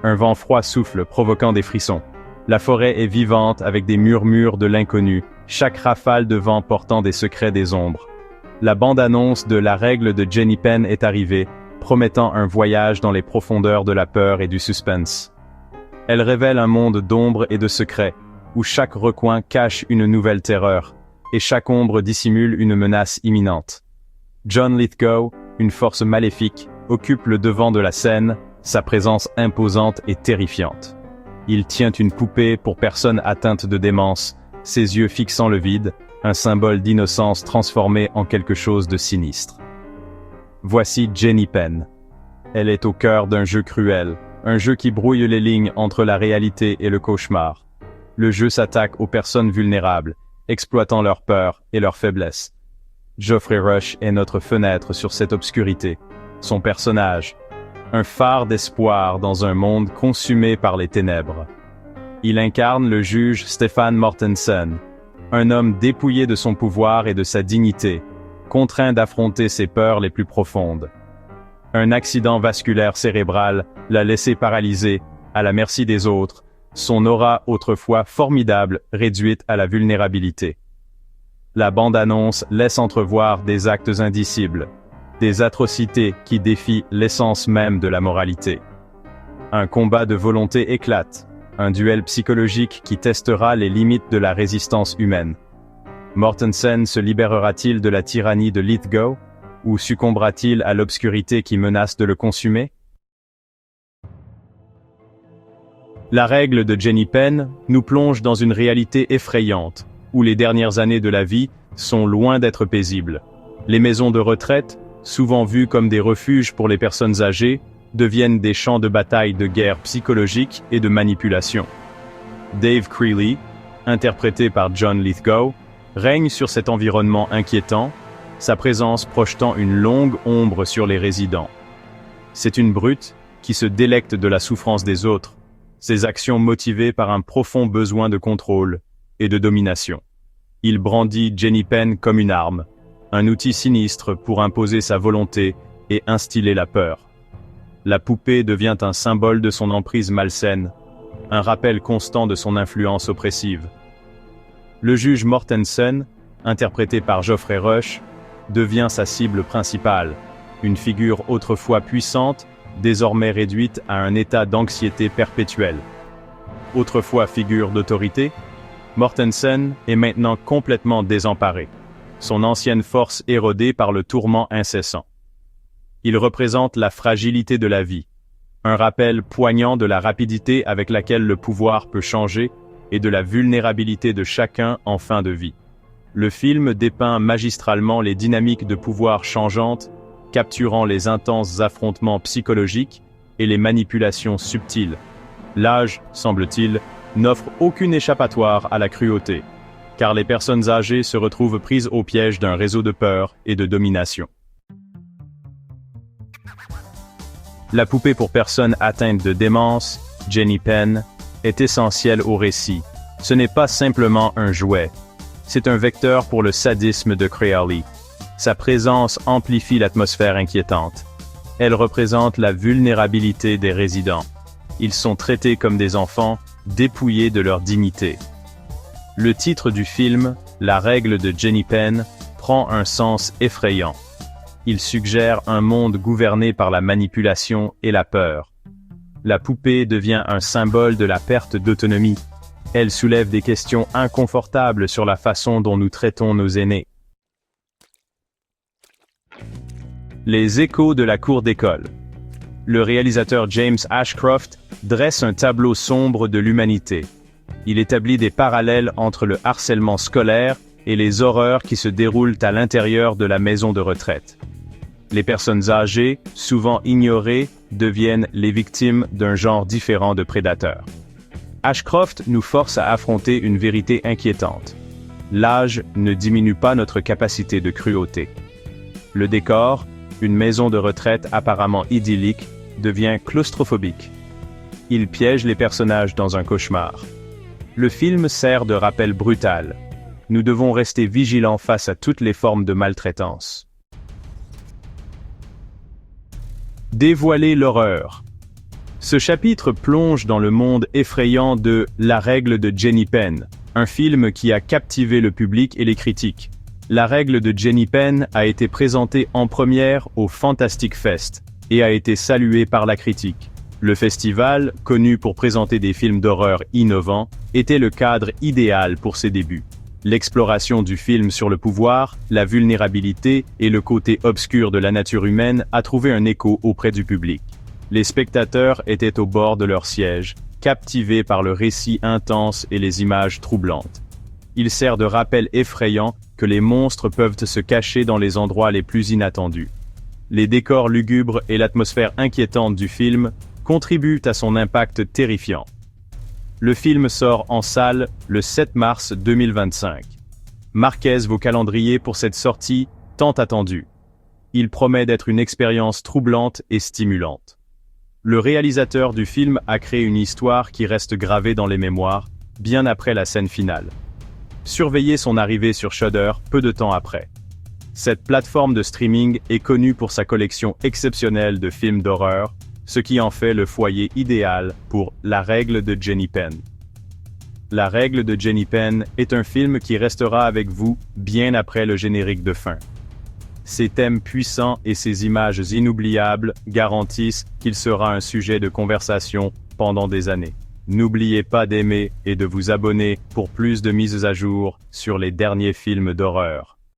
Un vent froid souffle, provoquant des frissons. La forêt est vivante avec des murmures de l'inconnu, chaque rafale de vent portant des secrets des ombres. La bande-annonce de La Règle de Jenny Penn est arrivée, promettant un voyage dans les profondeurs de la peur et du suspense. Elle révèle un monde d'ombres et de secrets, où chaque recoin cache une nouvelle terreur, et chaque ombre dissimule une menace imminente. John Lithgow, une force maléfique, occupe le devant de la scène, sa présence imposante et terrifiante. Il tient une poupée pour personne atteinte de démence, ses yeux fixant le vide, un symbole d'innocence transformé en quelque chose de sinistre. Voici Jenny Penn. Elle est au cœur d'un jeu cruel, un jeu qui brouille les lignes entre la réalité et le cauchemar. Le jeu s'attaque aux personnes vulnérables, exploitant leur peur et leur faiblesse. Geoffrey Rush est notre fenêtre sur cette obscurité. Son personnage, un phare d'espoir dans un monde consumé par les ténèbres. Il incarne le juge Stefan Mortensen, un homme dépouillé de son pouvoir et de sa dignité, contraint d'affronter ses peurs les plus profondes. Un accident vasculaire cérébral l'a laissé paralysé, à la merci des autres, son aura autrefois formidable réduite à la vulnérabilité. La bande-annonce laisse entrevoir des actes indicibles, des atrocités qui défient l'essence même de la moralité. Un combat de volonté éclate, un duel psychologique qui testera les limites de la résistance humaine. Mortensen se libérera-t-il de la tyrannie de Lithgow, ou succombera-t-il à l'obscurité qui menace de le consumer? La Règle de Jenny Penn nous plonge dans une réalité effrayante, où les dernières années de la vie sont loin d'être paisibles. Les maisons de retraite, souvent vues comme des refuges pour les personnes âgées, deviennent des champs de bataille de guerre psychologique et de manipulation. Dave Creeley, interprété par John Lithgow, règne sur cet environnement inquiétant, sa présence projetant une longue ombre sur les résidents. C'est une brute qui se délecte de la souffrance des autres, ses actions motivées par un profond besoin de contrôle et de domination. Il brandit Jenny Penn comme une arme, un outil sinistre pour imposer sa volonté et instiller la peur. La poupée devient un symbole de son emprise malsaine, un rappel constant de son influence oppressive. Le juge Mortensen, interprété par Geoffrey Rush, devient sa cible principale, une figure autrefois puissante, désormais réduite à un état d'anxiété perpétuelle. Autrefois figure d'autorité, Mortensen est maintenant complètement désemparé, son ancienne force érodée par le tourment incessant. Il représente la fragilité de la vie, un rappel poignant de la rapidité avec laquelle le pouvoir peut changer et de la vulnérabilité de chacun en fin de vie. Le film dépeint magistralement les dynamiques de pouvoir changeantes, capturant les intenses affrontements psychologiques et les manipulations subtiles. L'âge, semble-t-il, n'offre aucune échappatoire à la cruauté, car les personnes âgées se retrouvent prises au piège d'un réseau de peur et de domination. La poupée pour personnes atteintes de démence, Jenny Penn, est essentielle au récit. Ce n'est pas simplement un jouet. C'est un vecteur pour le sadisme de Creeley. Sa présence amplifie l'atmosphère inquiétante. Elle représente la vulnérabilité des résidents. Ils sont traités comme des enfants, dépouillés de leur dignité. Le titre du film, La Règle de Jenny Penn, prend un sens effrayant. Il suggère un monde gouverné par la manipulation et la peur. La poupée devient un symbole de la perte d'autonomie. Elle soulève des questions inconfortables sur la façon dont nous traitons nos aînés. Les échos de la cour d'école. Le réalisateur James Ashcroft dresse un tableau sombre de l'humanité. Il établit des parallèles entre le harcèlement scolaire et les horreurs qui se déroulent à l'intérieur de la maison de retraite. Les personnes âgées, souvent ignorées, deviennent les victimes d'un genre différent de prédateurs. Ashcroft nous force à affronter une vérité inquiétante. L'âge ne diminue pas notre capacité de cruauté. Le décor, une maison de retraite apparemment idyllique, devient claustrophobique. Il piège les personnages dans un cauchemar. Le film sert de rappel brutal. Nous devons rester vigilants face à toutes les formes de maltraitance. Dévoiler l'horreur. Ce chapitre plonge dans le monde effrayant de La règle de Jenny Penn, un film qui a captivé le public et les critiques. La règle de Jenny Penn a été présentée en première au Fantastic Fest et a été saluée par la critique. Le festival, connu pour présenter des films d'horreur innovants, était le cadre idéal pour ses débuts. L'exploration du film sur le pouvoir, la vulnérabilité et le côté obscur de la nature humaine a trouvé un écho auprès du public. Les spectateurs étaient au bord de leur siège, captivés par le récit intense et les images troublantes. Il sert de rappel effrayant que les monstres peuvent se cacher dans les endroits les plus inattendus. Les décors lugubres et l'atmosphère inquiétante du film contribuent à son impact terrifiant. Le film sort en salle le 7 mars 2025. Marquez vos calendriers pour cette sortie tant attendue. Il promet d'être une expérience troublante et stimulante. Le réalisateur du film a créé une histoire qui reste gravée dans les mémoires, bien après la scène finale. Surveillez son arrivée sur Shudder peu de temps après. Cette plateforme de streaming est connue pour sa collection exceptionnelle de films d'horreur, ce qui en fait le foyer idéal pour La règle de Jenny Penn. La règle de Jenny Penn est un film qui restera avec vous bien après le générique de fin. Ses thèmes puissants et ses images inoubliables garantissent qu'il sera un sujet de conversation pendant des années. N'oubliez pas d'aimer et de vous abonner pour plus de mises à jour sur les derniers films d'horreur.